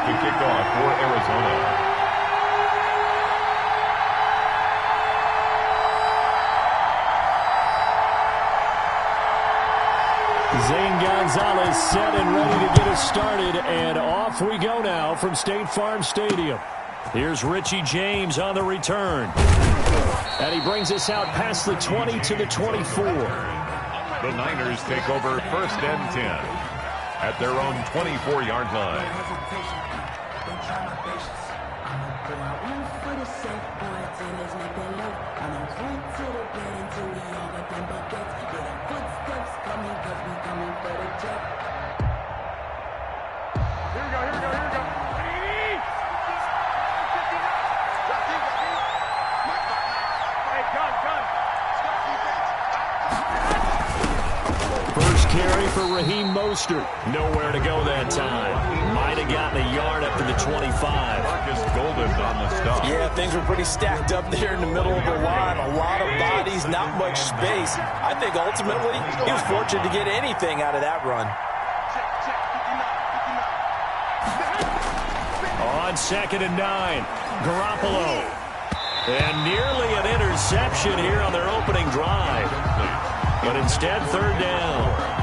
to kick off for Arizona. Zane Gonzalez set and ready to get us started, and off we go now from State Farm Stadium. Here's Richie James on the return. And he brings us out past the 20 to the 24. The Niners take over 1st and 10 at their own 24-yard line. Carry for Raheem Mostert. Nowhere to go that time. Might have gotten a yard up to the 25. Marcus Golden on the stop. Yeah, things were pretty stacked up there in the middle of the line. A lot of bodies, not much space. I think ultimately he was fortunate to get anything out of that run. On 2nd and 9, Garoppolo. And nearly an interception here on their opening drive. But instead, 3rd down.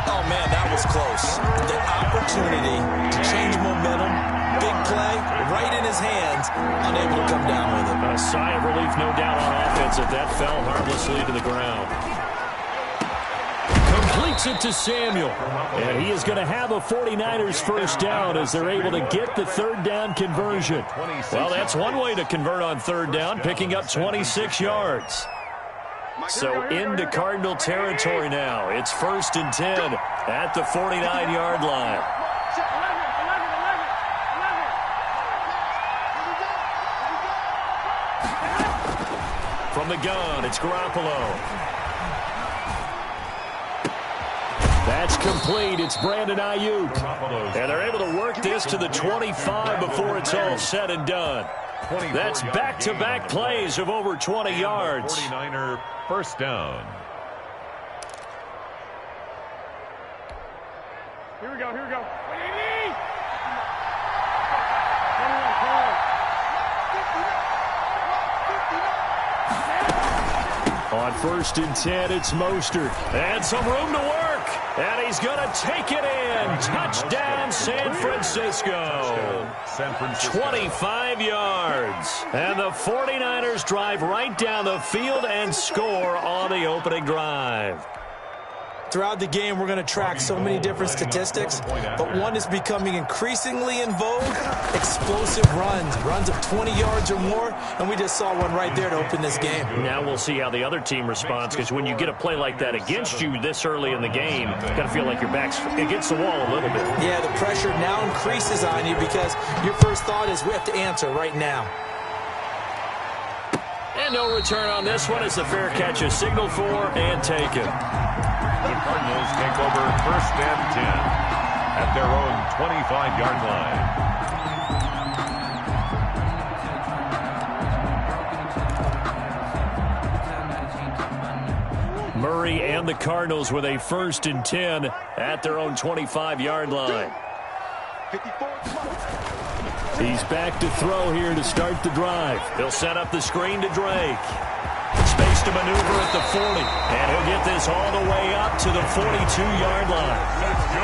Oh, man, that was close. The opportunity to change momentum, big play, right in his hands, unable to come down with it. A sigh of relief, no doubt, on offense that that fell harmlessly to the ground. Completes it to Samuel. And he is going to have a 49ers first down as they're able to get the 3rd down conversion. Well, that's one way to convert on 3rd down, picking up 26 yards. So into Cardinal territory now. It's 1st and 10 at the 49-yard line. From the gun, it's Garoppolo. That's complete. It's Brandon Ayuk. And they're able to work this to the 25 before it's all said and done. That's back-to-back plays of over 20 yards. 49er first down. Here we go, here we go. On 1st and 10, it's Mostert. And some room to work. And he's going to take it in. Touchdown, San Francisco. 25 yards. And the 49ers drive right down the field and score on the opening drive. Throughout the game, we're going to track so many different statistics, but one is becoming increasingly in vogue: explosive runs of 20 yards or more, and we just saw one right there to open this game. Now we'll see how the other team responds, because when you get a play like that against you this early in the game, you got to feel like your back's against the wall a little bit. Yeah, the pressure now increases on you because your first thought is we have to answer right now. And no return on this one. It's a fair catch, a signal for, and taken. The Cardinals take over 1st and 10 at their own 25-yard line. Murray and the Cardinals with a 1st and 10 at their own 25-yard line. He's back to throw here to start the drive. He'll set up the screen to Drake. Space to maneuver at the 40. And he'll get this all the way up to the 42-yard line.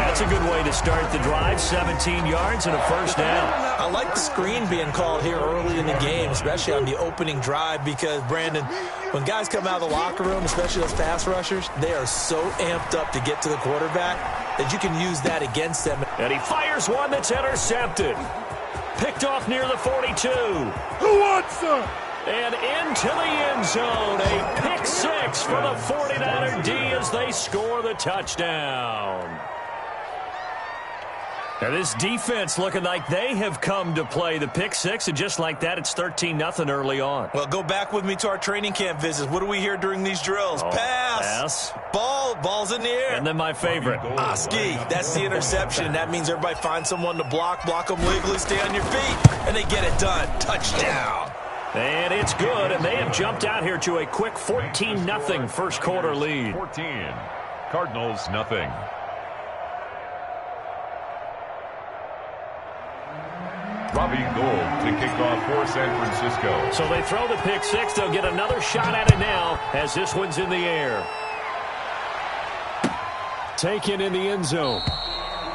That's a good way to start the drive. 17 yards and a first down. I like the screen being called here early in the game, especially on the opening drive, because, Brandon, when guys come out of the locker room, especially those pass rushers, they are so amped up to get to the quarterback that you can use that against them. And he fires one that's intercepted. Picked off near the 42. Who wants some? And into the end zone. A pick six for the 49er D as they score the touchdown. Now this defense looking like they have come to play the pick six, and just like that, it's 13-0 early on. Well, go back with me to our training camp visits. What do we hear during these drills? Pass. Ball's in the air. And then my favorite. Oski. That's the interception. That means everybody finds someone to block them legally, stay on your feet, and they get it done. Touchdown. And it's good, and they have jumped out here to a quick 14-0 first quarter lead. 14. Cardinals, nothing. Robbie Gould to kick off for San Francisco. So they throw the pick six. They'll get another shot at it now as this one's in the air. Taken in the end zone.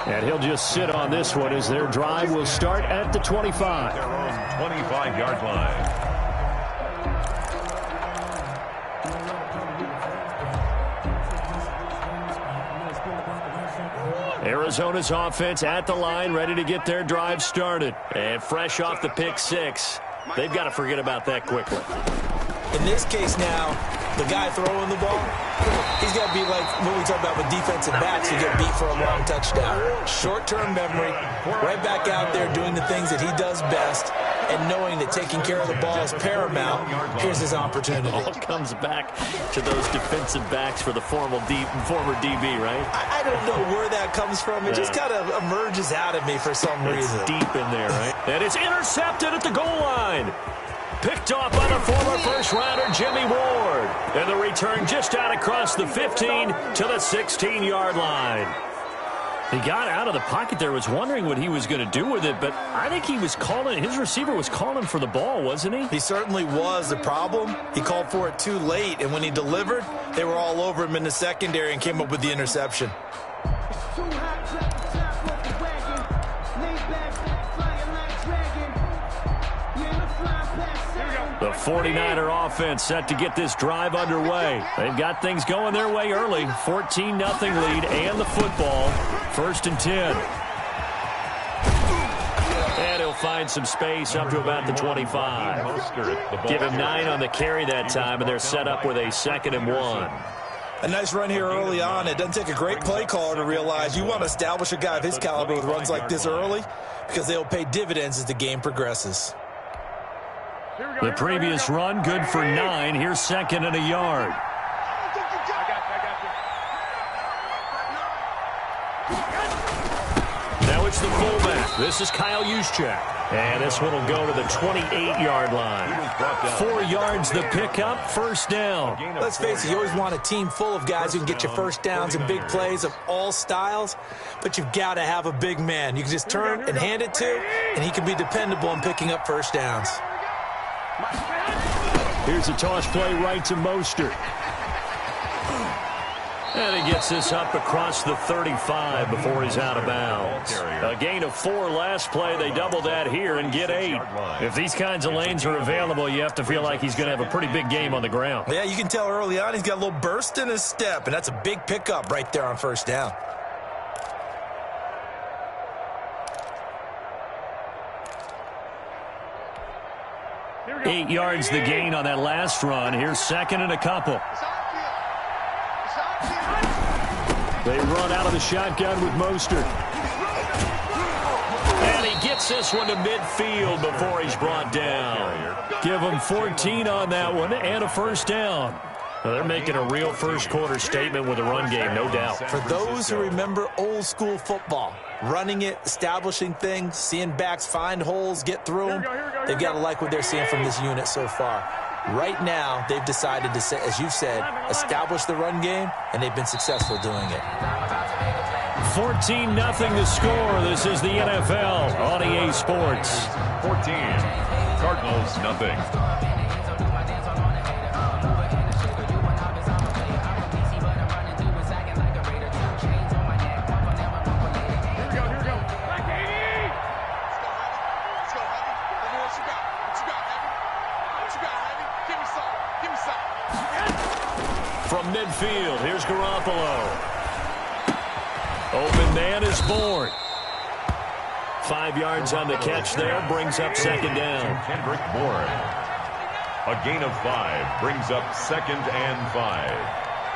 And he'll just sit on this one as their drive will start at the 25. Their own 25-yard line. Arizona's offense at the line, ready to get their drive started. And fresh off the pick six, they've got to forget about that quickly. In this case now, the guy throwing the ball, he's got to be like what we talk about with defensive backs who get beat for a long touchdown. Short-term memory, right back out there doing the things that he does best, and knowing that taking care of the ball is paramount. Here's his opportunity. It all comes back to those defensive backs for the former DB, right? I don't know where that comes from. It just kind of emerges out of me for some reason. It's deep in there, right? And it's intercepted at the goal line. Picked off by the former first-rounder Jimmy Ward. And the return just out across the 15 to the 16-yard line. He got out of the pocket there, was wondering what he was going to do with it, but I think he was calling, his receiver was calling for the ball, wasn't he? He certainly was. The problem, he called for it too late, and when he delivered, they were all over him in the secondary and came up with the interception. The 49er offense set to get this drive underway. They've got things going their way early. 14-0 lead and the football. 1st and 10. And he'll find some space up to about the 25. Give him 9 on the carry that time, and they're set up with a 2nd and 1. A nice run here early on. It doesn't take a great play caller to realize you want to establish a guy of his caliber with runs like this early because they'll pay dividends as the game progresses. The previous run, good for 9. Here's 2nd and a yard. Now it's the fullback. This is Kyle Juszczyk. And this one will go to the 28-yard line. 4 yards the pickup, 1st down. Let's face it, you always want a team full of guys who can get you first downs and big plays of all styles, but you've got to have a big man you can just turn and hand it to, and he can be dependable in picking up first downs. Here's a toss play right to Mostert. And he gets this up across the 35 before he's out of bounds. A gain of 4 last play. They double that here and get 8. If these kinds of lanes are available, you have to feel like he's going to have a pretty big game on the ground. Yeah, you can tell early on he's got a little burst in his step, and that's a big pickup right there on 1st down. Eight yards the gain on that last run. Here's 2nd and a couple. They run out of the shotgun with Mostert. And he gets this one to midfield before he's brought down. Give him 14 on that one and a 1st down. Well, they're making a real first-quarter statement with a run game, no doubt. For those who remember old-school football, running it, establishing things, seeing backs find holes, get through them, they've got to like what they're seeing from this unit so far. Right now, they've decided to, as you've said, establish the run game, and they've been successful doing it. 14-0 to score. This is the NFL on EA Sports. 14. Cardinals, nothing. From midfield, here's Garoppolo. Open man is Bourne. 5 yards on the catch there, brings up 2nd down. Kendrick Bourne. A gain of 5 brings up 2nd and 5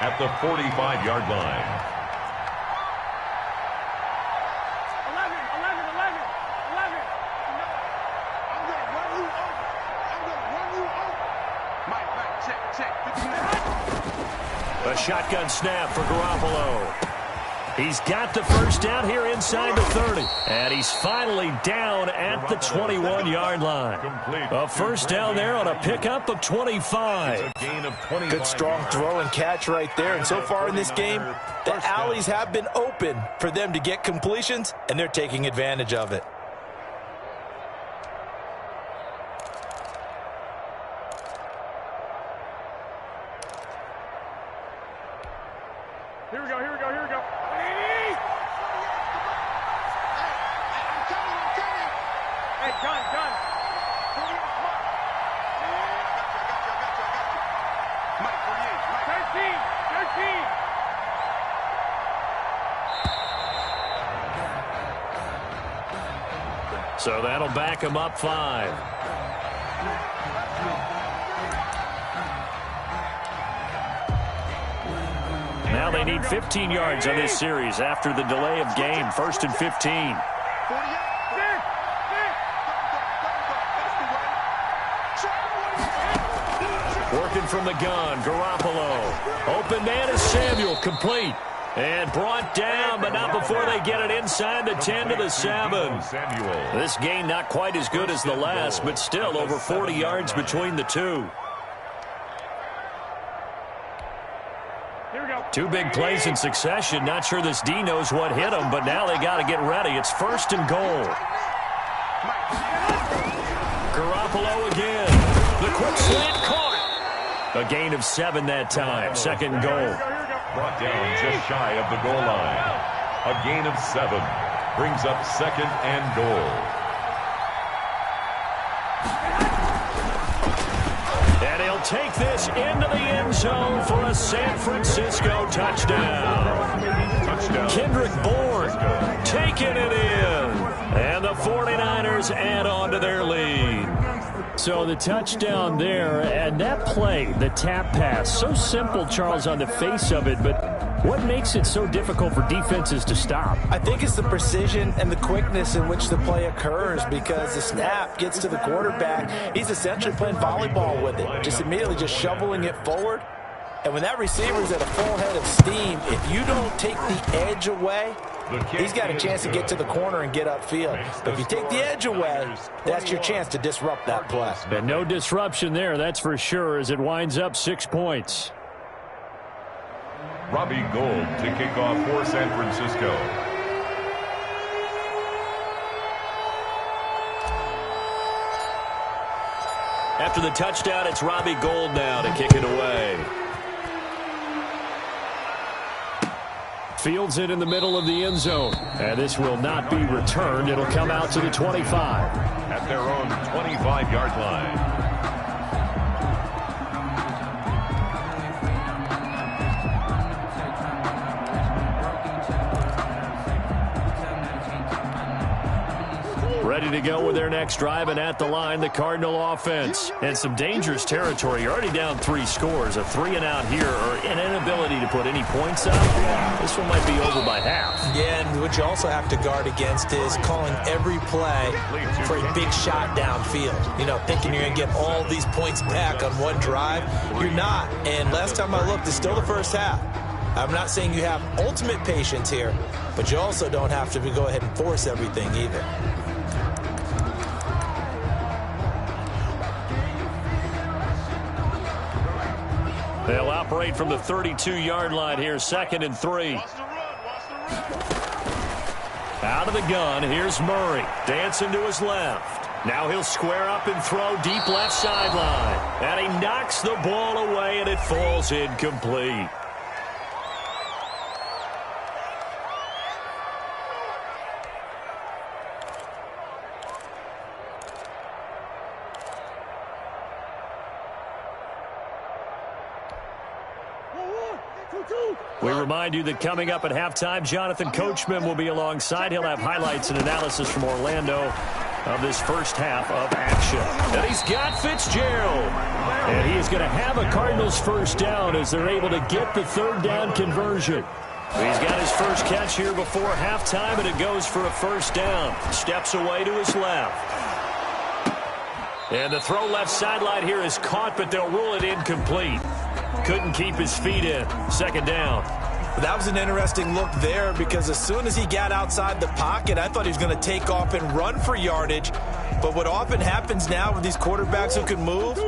at the 45-yard line. 11. I'm going to run you over. Mike, check. A shotgun snap for Garoppolo. He's got the 1st down here inside the 30. And he's finally down at the 21-yard line. A 1st down there on a pickup of 25. Good strong throw and catch right there. And so far in this game, the alleys have been open for them to get completions, and they're taking advantage of it. Hey, John. Mike, 13. So that'll back him up 5. Now they need 15 yards on this series after the delay of game. 1st and 15. Working from the gun, Garoppolo. Open man is Samuel, complete. And brought down, but not before they get it inside the 10 to the 7. This gain not quite as good as the last, but still over 40 yards between the two. Two big plays in succession. Not sure this D knows what hit him, but now they got to get ready. It's 1st and goal. Garoppolo again. The quick slant caught. A gain of 7 that time. 2nd goal. Brought down just shy of the goal line. A gain of 7 brings up 2nd and goal. And he'll take this into the end zone for a San Francisco touchdown. Kendrick Bourne taking it in. And the 49ers add on to their lead. So the touchdown there, and that play, the tap pass, so simple, Charles, on the face of it, but what makes it so difficult for defenses to stop? I think it's the precision and the quickness in which the play occurs, because the snap gets to the quarterback. He's essentially playing volleyball with it, just immediately just shoveling it forward. And when that receiver's at a full head of steam, if you don't take the edge away, he's got a chance to get to the corner and get upfield. But if you take the edge away, that's your chance to disrupt that play. And no disruption there, that's for sure, as it winds up 6 points. Robbie Gould to kick off for San Francisco. After the touchdown, it's Robbie Gould now to kick it away. Fields it in the middle of the end zone. And this will not be returned. It'll come out to the 25. At their own 25-yard line. Ready to go with their next drive, and at the line, the Cardinal offense. And some dangerous territory. You're already down 3 scores. A 3-and-out here, or an inability to put any points up. This one might be over by half. Yeah, and what you also have to guard against is calling every play for a big shot downfield. You know, thinking you're going to get all these points back on one drive. You're not. And last time I looked, it's still the first half. I'm not saying you have ultimate patience here, but you also don't have to go ahead and force everything either. They'll operate from the 32-yard line here, 2nd and 3. Out of the gun, here's Murray, dancing to his left. Now he'll square up and throw deep left sideline. And he knocks the ball away, and it falls incomplete. We remind you that coming up at halftime, Jonathan Coachman will be alongside. He'll have highlights and analysis from Orlando of this first half of action. And he's got Fitzgerald. And he is going to have a Cardinals first down as they're able to get the 3rd down conversion. He's got his first catch here before halftime, and it goes for a first down. Steps away to his left. And the throw left sideline here is caught, but they'll rule it incomplete. Couldn't keep his feet in. 2nd down. That was an interesting look there, because as soon as he got outside the pocket, I thought he was going to take off and run for yardage. But what often happens now with these quarterbacks who can move,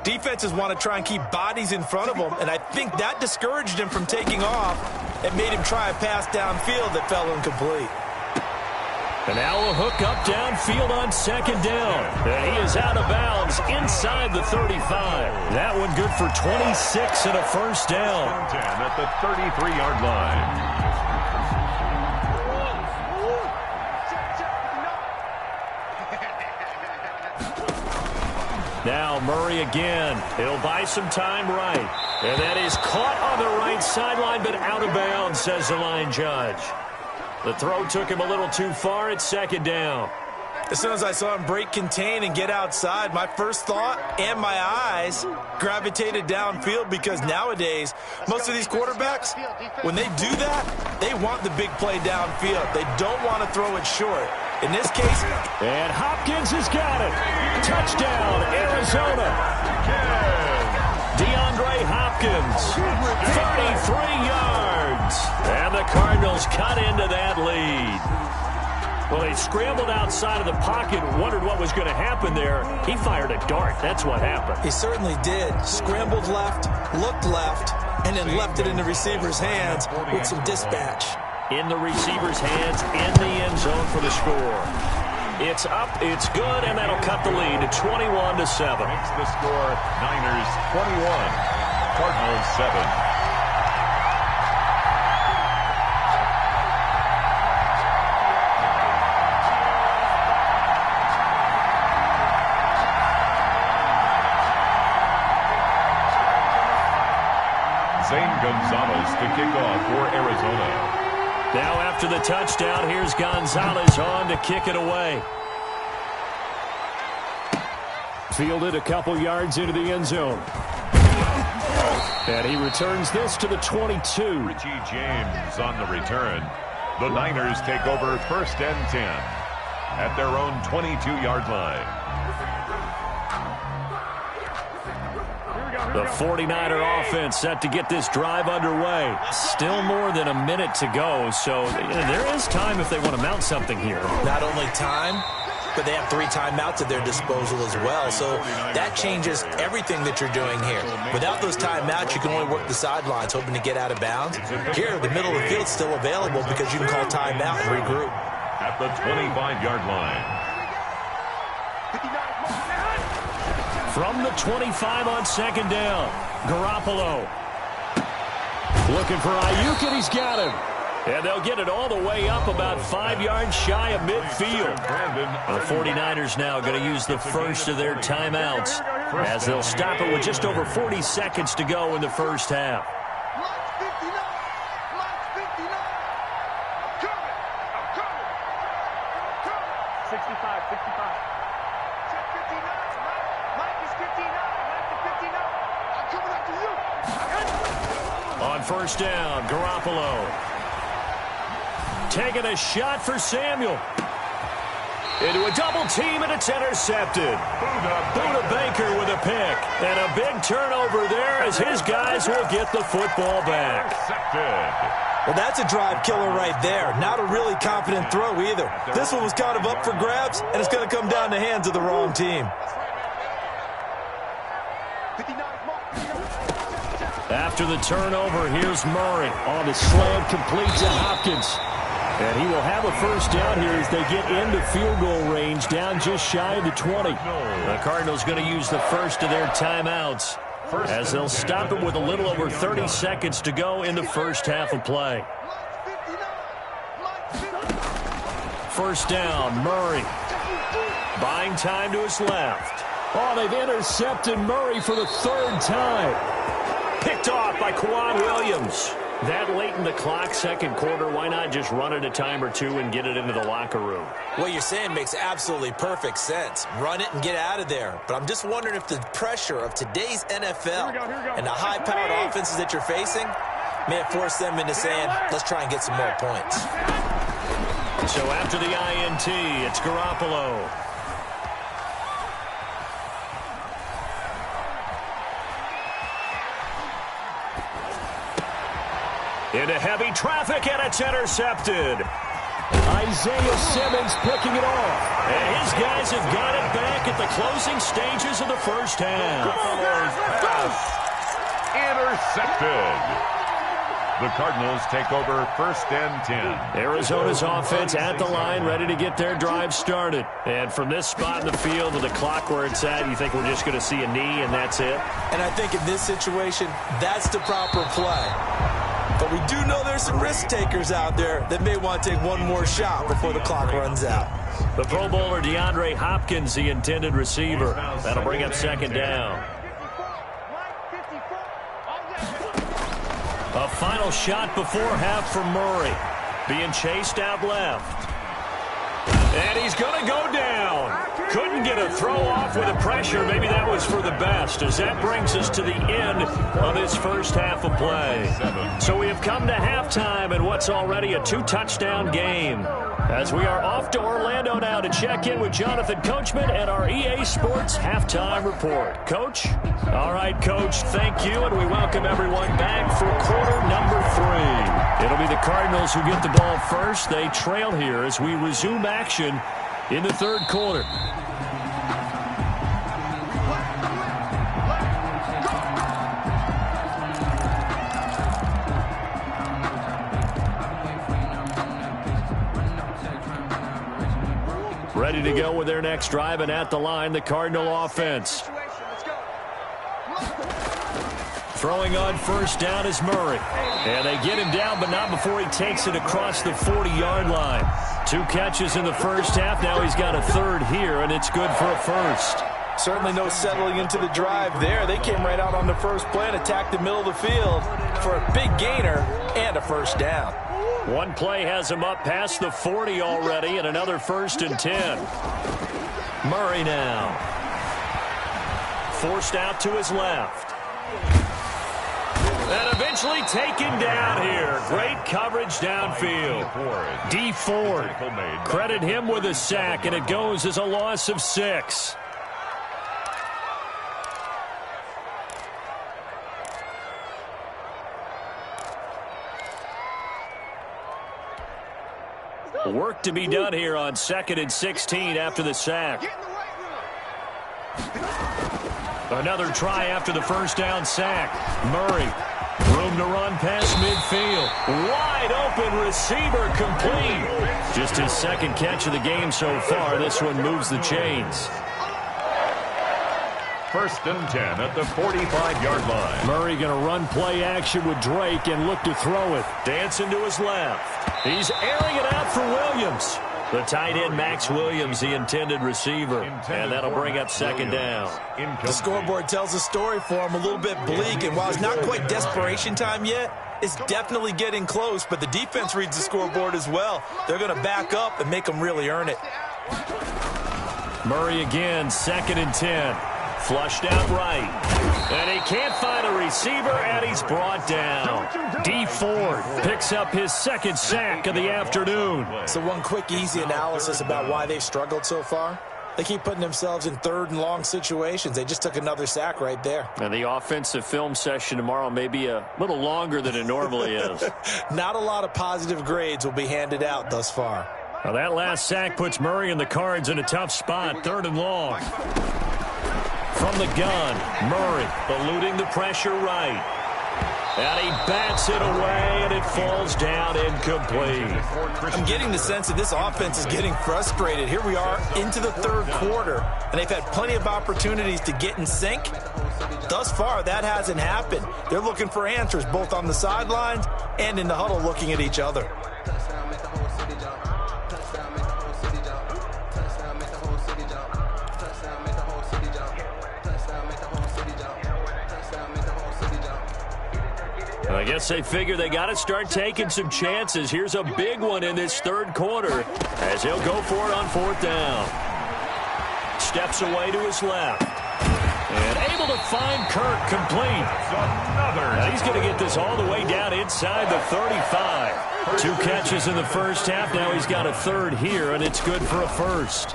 defenses want to try and keep bodies in front of them, and I think that discouraged him from taking off and made him try a pass downfield that fell incomplete. And now a hook up downfield on 2nd down. And he is out of bounds inside the 35. That one good for 26 and a first down. At the 33-yard line. Now Murray again. He'll buy some time right. And that is caught on the right sideline, but out of bounds, says the line judge. The throw took him a little too far. It's second down. As soon as I saw him break contain and get outside, my first thought and my eyes gravitated downfield, because nowadays, most of these quarterbacks, when they do that, they want the big play downfield. They don't want to throw it short. In this case, and Hopkins has got it. Touchdown, Arizona. DeAndre Hopkins, 33 yards. And the Cardinals cut into that lead. Well, they scrambled outside of the pocket, wondered what was going to happen there. He fired a dart. That's what happened. He certainly did. Scrambled left, looked left, and then left it in the receiver's hands with some dispatch. In the receiver's hands, in the end zone for the score. It's up, it's good, and that'll cut the lead to 21-7. Makes the score Niners 21, Cardinals 7. Gonzalez to kick off for Arizona. Now after the touchdown, here's Gonzalez on to kick it away. Fielded a couple yards into the end zone. And he returns this to the 22. Richie James on the return. The Niners take over 1st and 10 at their own 22-yard line. The 49er offense set to get this drive underway. Still more than a minute to go, so there is time if they want to mount something here. Not only time, but they have 3 timeouts at their disposal as well, so that changes everything that you're doing here. Without those timeouts, you can only work the sidelines, hoping to get out of bounds. Here, the middle of the field's still available because you can call timeout and regroup. At the 25-yard line. From the 25 on 2nd down, Garoppolo. Looking for Ayuk, and he's got him. And they'll get it all the way up about 5 yards shy of midfield. The 49ers now going to use the first of their timeouts as they'll stop it with just over 40 seconds to go in the first half. On 1st down, Garoppolo. Taking a shot for Samuel. Into a double team, and it's intercepted. Buda Baker with a pick. And a big turnover there as his guys will get the football back. Well, that's a drive killer right there. Not a really confident throw either. This one was kind of up for grabs, and it's going to come down the hands of the wrong team. After the turnover, here's Murray on the slant, complete to Hopkins. And he will have a first down here as they get into field goal range, down just shy of the 20. The Cardinals going to use the first of their timeouts as they'll stop it with a little over 30 seconds to go in the first half of play. 1st down, Murray. Buying time to his left. Oh, they've intercepted Murray for the 3rd time. Picked off by Quan Williams. That late in the clock, 2nd quarter, why not just run it a time or two and get it into the locker room? What you're saying makes absolutely perfect sense. Run it and get out of there. But I'm just wondering if the pressure of today's NFL and the high-powered offenses that you're facing may have forced them into saying, let's try and get some more points. So after the INT, it's Garoppolo. Into heavy traffic, and it's intercepted. Isaiah Simmons picking it off. And his guys have got it back at the closing stages of the first half. Intercepted. The Cardinals take over 1st and 10. Arizona's offense at the line, ready to get their drive started. And from this spot in the field with the clock where it's at, you think we're just going to see a knee and that's it? And I think in this situation, that's the proper play. But we do know there's some risk takers out there that may want to take one more shot before the clock runs out. The Pro Bowler DeAndre Hopkins, the intended receiver. That'll bring up second down. A final shot before half for Murray. Being chased out left. And he's going to go down. Couldn't get a throw off with the pressure. Maybe that was for the best, as that brings us to the end of this first half of play. So we have come to halftime in what's already a 2-touchdown game, as we are off to Orlando now to check in with Jonathan Coachman and our EA Sports Halftime Report. Coach? All right, Coach, thank you, and we welcome everyone back for quarter number 3. It'll be the Cardinals who get the ball first. They trail here as we resume action in the third quarter. Ready to go with their next drive, and at the line, the Cardinal offense. Throwing on first down is Murray. And they get him down, but not before he takes it across the 40-yard line. 2 catches in the first half. Now he's got a third here, and it's good for a first. Certainly no settling into the drive there. They came right out on the first play and attacked the middle of the field for a big gainer and a first down. One play has him up past the 40 already, and another 1st and 10. Murray now. Forced out to his left. And eventually taken down here. Great coverage downfield. D. Ford. Credit him with a sack, and it goes as a loss of 6. Work to be done here on 2nd and 16 after the sack. Another try after the first down sack. Murray, room to run past midfield. Wide open receiver, complete. Just his 2nd catch of the game so far. This one moves the chains. 1st and 10 at the 45-yard line. Murray going to run play action with Drake and look to throw it. Dancing to his left. He's airing it out for Williams. The tight end, Max Williams, the intended receiver. And that'll bring up second down. The scoreboard tells a story for him, a little bit bleak. And while it's not quite desperation time yet, it's definitely getting close. But the defense reads the scoreboard as well. They're going to back up and make them really earn it. Murray again, 2nd and 10. Flushed out right. And he can't find a receiver, and he's brought down. D. Ford picks up his 2nd sack of the afternoon. So one quick, easy analysis about why they've struggled so far. They keep putting themselves in 3rd and long situations. They just took another sack right there. And the offensive film session tomorrow may be a little longer than it normally is. Not a lot of positive grades will be handed out thus far. Now that last sack puts Murray and the Cards in a tough spot, 3rd and long. From the gun, Murray eluding the pressure right. And he bats it away, and it falls down incomplete. I'm getting the sense that this offense is getting frustrated. Here we are into the 3rd quarter, and they've had plenty of opportunities to get in sync. Thus far, that hasn't happened. They're looking for answers both on the sidelines and in the huddle looking at each other. I guess they figure they got to start taking some chances. Here's a big one in this 3rd quarter as he'll go for it on 4th down. Steps away to his left. And able to find Kirk, complete. Now he's going to get this all the way down inside the 35. 2 catches in the first half. Now he's got a 3rd here, and it's good for a first.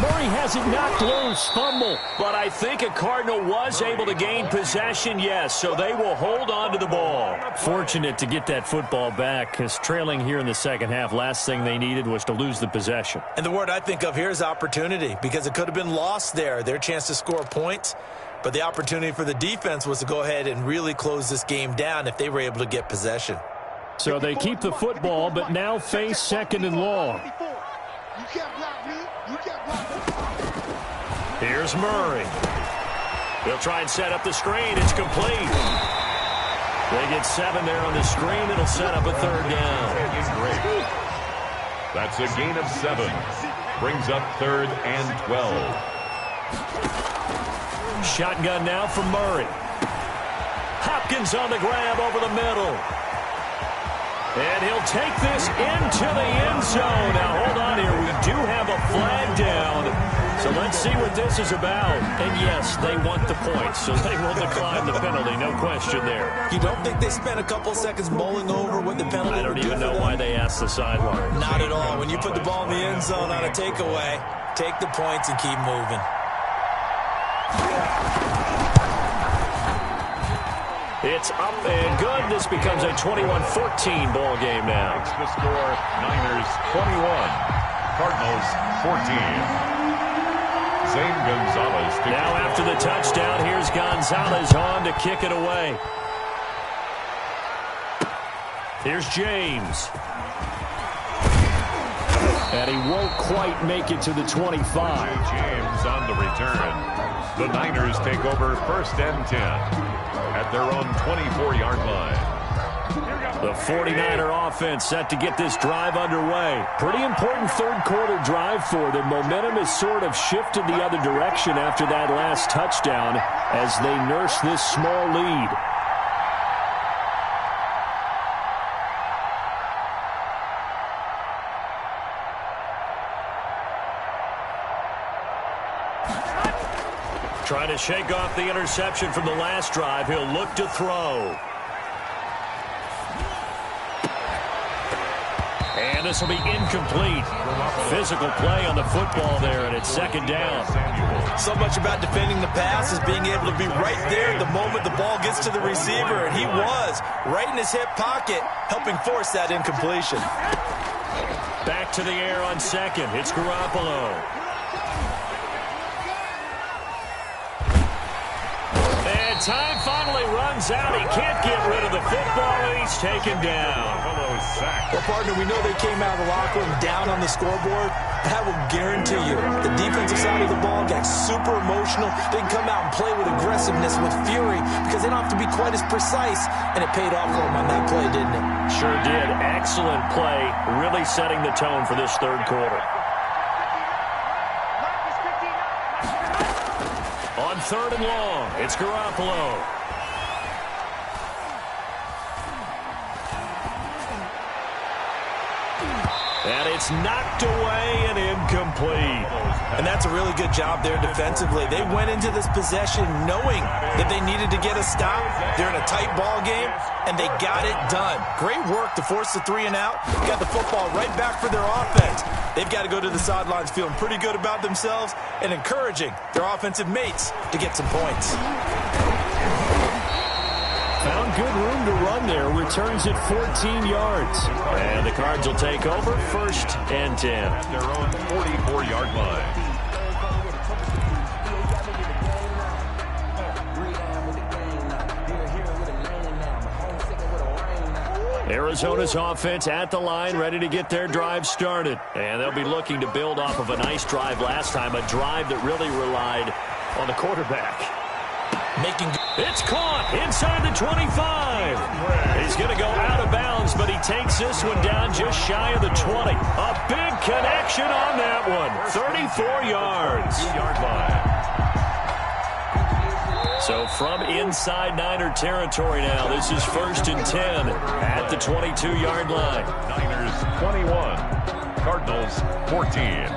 Murray has it knocked loose, fumble. But I think a Cardinal was able to gain possession, yes, so they will hold on to the ball. Fortunate to get that football back, because trailing here in the second half, last thing they needed was to lose the possession. And the word I think of here is opportunity, because it could have been lost there, their chance to score points. But the opportunity for the defense was to go ahead and really close this game down if they were able to get possession. So they keep the football, but now face 2nd and long. You can't block me. You can't block me. Here's Murray. He'll try and set up the screen. It's complete. They get 7 there on the screen. It'll set up a third down. That's a gain of 7. Brings up 3rd and 12. Shotgun now from Murray. Hopkins on the grab over the middle. And he'll take this into the end zone. Now, hold on here. We do have a flag down. So let's see what this is about. And, yes, they want the points, so they will decline the penalty. No question there. You don't think they spent a couple seconds mulling over what the penalty I don't even know why they asked the sideline. Not at all. When you put the ball in the end zone on a takeaway, take the points and keep moving. It's up and good. This becomes a 21-14 ball game now. It's the score, Niners 21, Cardinals 14. Zane Gonzalez. Now after the touchdown, here's Gonzalez on to kick it away. Here's James. And he won't quite make it to the 25. James on the return. The Niners take over 1st and 10 at their own 24-yard line. The 49er offense set to get this drive underway. Pretty important third quarter drive for them. Momentum has sort of shifted the other direction after that last touchdown as they nurse this small lead. Trying to shake off the interception from the last drive. He'll look to throw. And this will be incomplete. Physical play on the football there, and it's 2nd down. So much about defending the pass is being able to be right there the moment the ball gets to the receiver, and he was right in his hip pocket, helping force that incompletion. Back to the air on 2nd. It's Garoppolo. And time finally runs out. He can't get rid of the football, and he's taken down. Well, partner, we know they came out of the locker room down on the scoreboard. That will guarantee you the defensive side of the ball got super emotional. They can come out and play with aggressiveness, with fury, because they don't have to be quite as precise. And it paid off for them on that play, didn't it? Sure did. Excellent play, really setting the tone for this third quarter. On 3rd and long, it's Garoppolo. And it's knocked away and incomplete. And that's a really good job there defensively. They went into this possession knowing that they needed to get a stop. They're in a tight ball game, and they got it done. Great work to force the 3 and out. Got the football right back for their offense. They've got to go to the sidelines feeling pretty good about themselves and encouraging their offensive mates to get some points. Found good room to run there. Returns at 14 yards. And the Cards will take over 1st and 10. At their own 44-yard line. Arizona's offense at the line, ready to get their drive started. And they'll be looking to build off of a nice drive last time, a drive that really relied on the quarterback. It's caught inside the 25. He's going to go out of bounds, but he takes this one down just shy of the 20. A big connection on that one. 34 yards. 2-yard line. So from inside Niner territory now, this is 1st and 10 at the 22-yard line. Niners 21, Cardinals 14.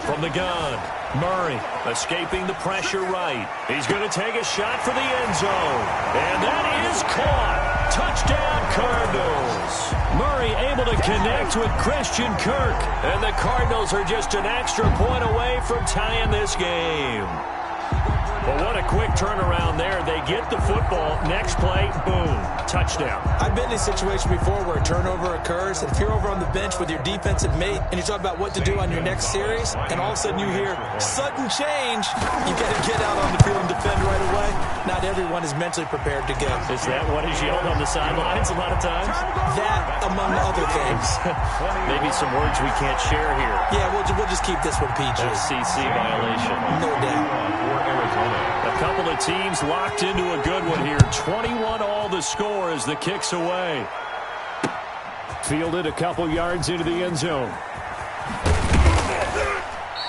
From the gun, Murray escaping the pressure right. He's going to take a shot for the end zone. And that is caught. Touchdown, Cardinals. Murray able to connect with Christian Kirk. And the Cardinals are just an extra point away from tying this game. But what a quick turnaround there. They get the football. Next play, boom. touchdown. I've been in a situation before where a turnover occurs, and if you're over on the bench with your defensive mate and you talk about what to do on your next series, and all of a sudden you hear sudden change, you got to get out on the field and defend right away. Not everyone is mentally prepared to go. Is that what is yelled on the sidelines a lot of times? That, among other things. Maybe some words we can't share here. Yeah, we'll just keep this one PG. FCC violation. No doubt. A couple of teams locked into a good one here. 21 all the score as the kick's away. Fielded a couple yards into the end zone.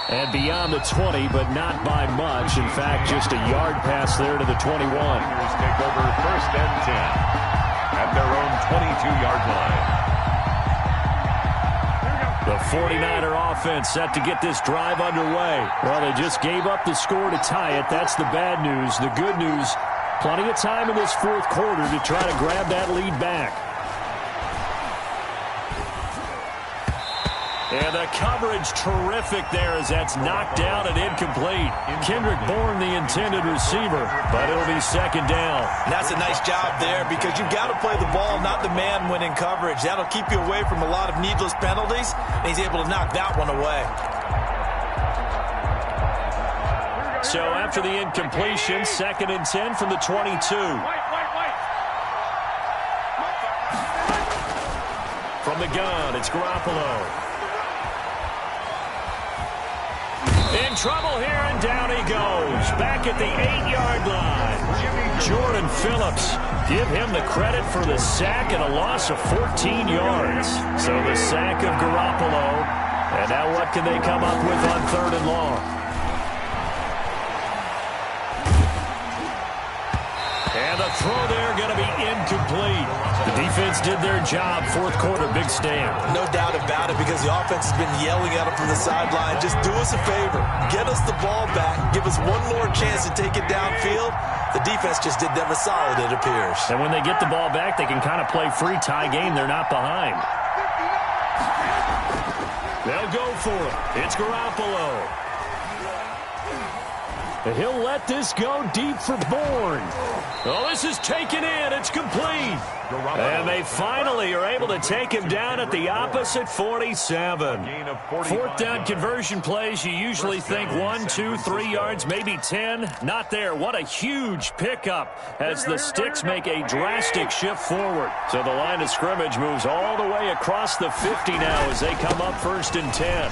And beyond the 20, but not by much. In fact, just a yard pass there to the 21. Here's take over 1st and 10 at their own 22-yard line. The 49er offense set to get this drive underway. Well, they just gave up the score to tie it. That's the bad news. The good news, plenty of time in this 4th quarter to try to grab that lead back. And the coverage terrific there as that's knocked down and incomplete. Kendrick Bourne, the intended receiver, but it'll be 2nd down. And that's a nice job there because you've got to play the ball, not the man when in coverage. That'll keep you away from a lot of needless penalties, and he's able to knock that one away. So after the incompletion, 2nd and 10 from the 22. From the gun, it's Garoppolo. In trouble here, and down he goes. Back at the 8-yard line. Jordan Phillips, give him the credit for the sack and a loss of 14 yards. So the sack of Garoppolo. And now what can they come up with on 3rd and long? And the throw there going to be incomplete. The defense did their job. 4th quarter, big stand. No doubt about it because the offense has been yelling at them from the sideline. Just do us a favor. Get us the ball back. Give us one more chance to take it downfield. The defense just did them a solid, it appears. And when they get the ball back, they can kind of play free tie game. They're not behind. They'll go for it. It's Garoppolo. And he'll let this go deep for Bourne. Oh, this is taken in. It's complete. And they finally are able to take him down at the opposite 47. 4th down conversion plays, you usually think 1, 2, 3 yards, maybe 10. Not there. What a huge pickup as the sticks make a drastic shift forward. So the line of scrimmage moves all the way across the 50 now as they come up 1st and 10.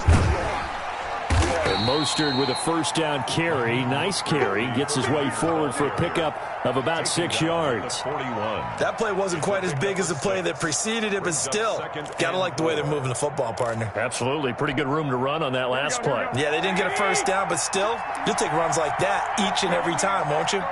And Mostert with a 1st down carry. Nice carry. Gets his way forward for a pickup of about 6 yards. That play wasn't quite as big as the play that preceded it, but still, got to like the way they're moving the football, partner. Absolutely. Pretty good room to run on that last play. Yeah, they didn't get a 1st down, but still, you'll take runs like that each and every time, won't you?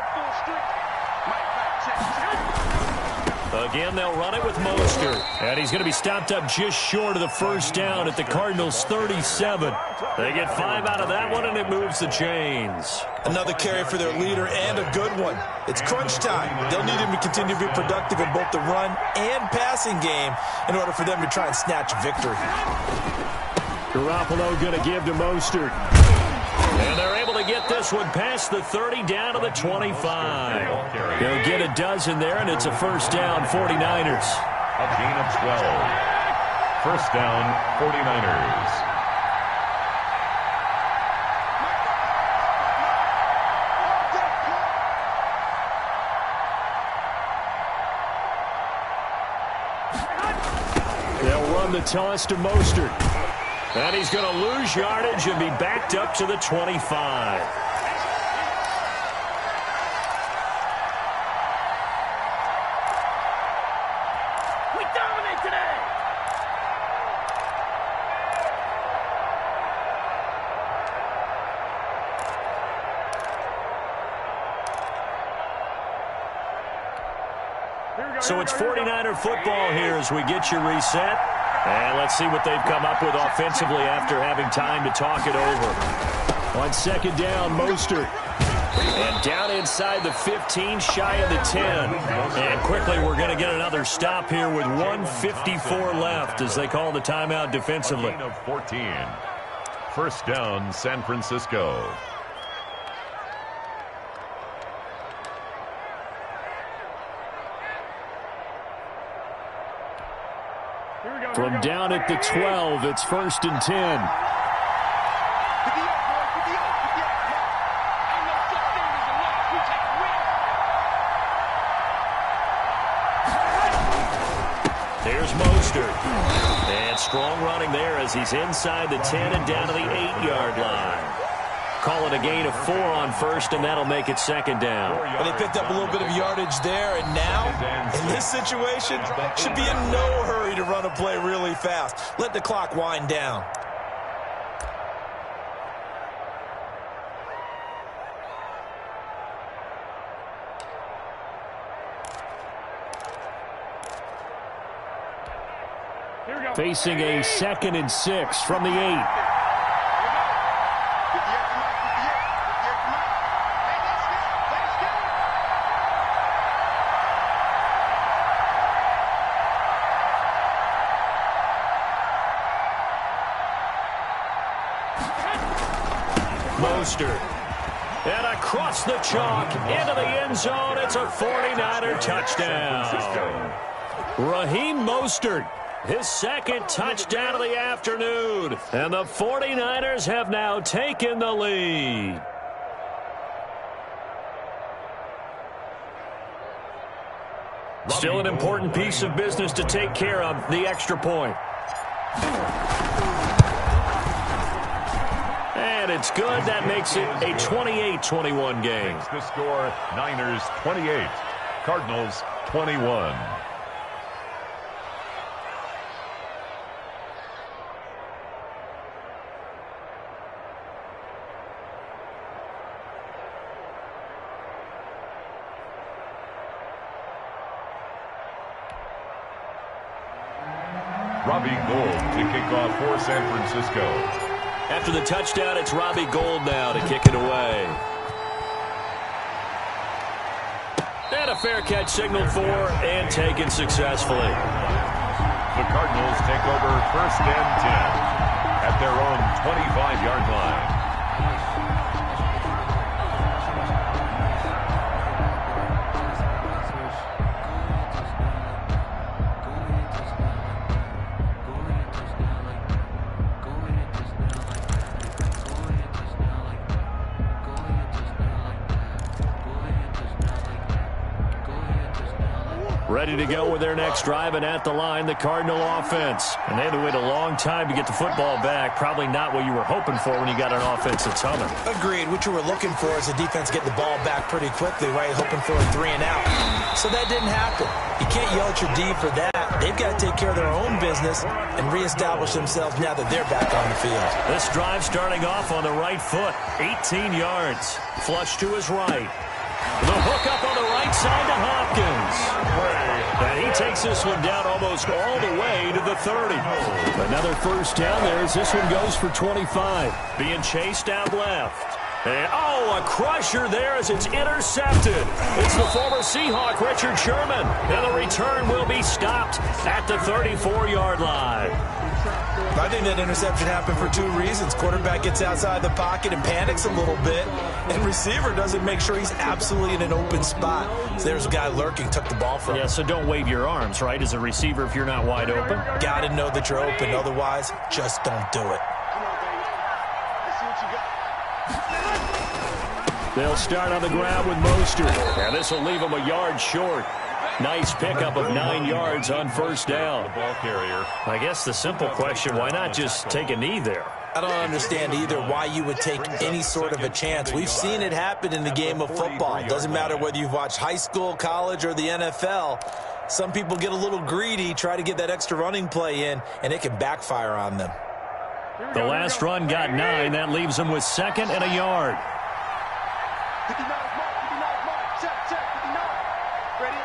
Again, they'll run it with Mostert. And he's going to be stopped up just short of the 1st down at the Cardinals' 37. They get 5 out of that one, and it moves the chains. Another carry for their leader, and a good one. It's crunch time. They'll need him to continue to be productive in both the run and passing game in order for them to try and snatch a victory. Garoppolo going to give to Mostert. And they're able to get this one past the 30 down to the 25. They'll get a dozen there, and it's a 1st down, 49ers. A gain of 12. 1st down, 49ers. They'll run the toss to Mostert. And he's going to lose yardage and be backed up to the 25. We dominate today. So it's 49er football here as we get you reset. And let's see what they've come up with offensively after having time to talk it over. On 2nd down, Mostert. And down inside the 15, shy of the 10. And quickly we're going to get another stop here with 1:54 left as they call the timeout defensively. A gain of 14. 1st down, San Francisco. From down at the 12, it's 1st and 10. There's Mostert. And strong running there as he's inside the 10 and down to the 8-yard line. Call it a gain of 4 on 1st, and that'll make it 2nd down. Well, they picked up a little bit of yardage there, and now, in this situation, should be in no hurry to run a play really fast. Let the clock wind down. Facing a 2nd and 6 from the 8. Mostert. And across the chalk into the end zone. It's a 49er touchdown. Raheem Mostert. His 2nd touchdown of the afternoon. And the 49ers have now taken the lead. Still an important piece of business to take care of, the extra point. And it's good. That makes it a 28-21 game. The score, Niners 28, Cardinals 21. Robbie Gould to kick off for San Francisco. After the touchdown, it's Robbie Gould now to kick it away. And a fair catch signaled for and taken successfully. The Cardinals take over 1st and 10 at their own 25-yard line. Ready to go with their next drive, and at the line, the Cardinal offense. And they had to wait a long time to get the football back. Probably not what you were hoping for when you got an offense that's humming. Agreed. What you were looking for is the defense get the ball back pretty quickly, right? Hoping for a 3 and out. So that didn't happen. You can't yell at your D for that. They've got to take care of their own business and reestablish themselves now that they're back on the field. This drive starting off on the right foot. 18 yards. Flush to his right. The hook up on the right side to Hopkins. And he takes this one down almost all the way to the 30. Another 1st down there as this one goes for 25. Being chased out left. And, oh, a crusher there as it's intercepted. It's the former Seahawk, Richard Sherman. And the return will be stopped at the 34-yard line. I think that interception happened for 2 reasons. Quarterback gets outside the pocket and panics a little bit, and receiver doesn't make sure he's absolutely in an open spot. So there's a guy lurking, took the ball from him. Yeah, so don't wave your arms, right, as a receiver if you're not wide open. Got to know that you're open. Otherwise, just don't do it. They'll start on the ground with Mostert. And this will leave him a yard short. Nice pickup of 9 yards on 1st down. The ball carrier. I guess the simple question, why not just take a knee there? I don't understand either why you would take any sort of a chance. We've seen it happen in the game of football. It doesn't matter whether you've watched high school, college, or the NFL. Some people get a little greedy, try to get that extra running play in, and it can backfire on them. The last run got 9. That leaves them with 2nd and a yard. 59 mark, 59 mark, check, 59. Ready?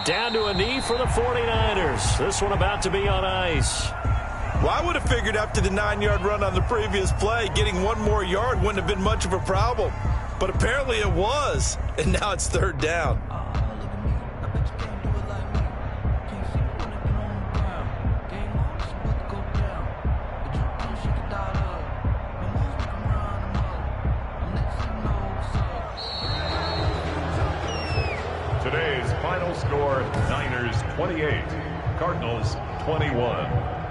Down to a knee for the 49ers. This one about to be on ice. Well, I would have figured after the 9-yard run on the previous play, getting 1 more yard wouldn't have been much of a problem. But apparently it was, and now it's 3rd down. Final score, Niners 28, Cardinals 21.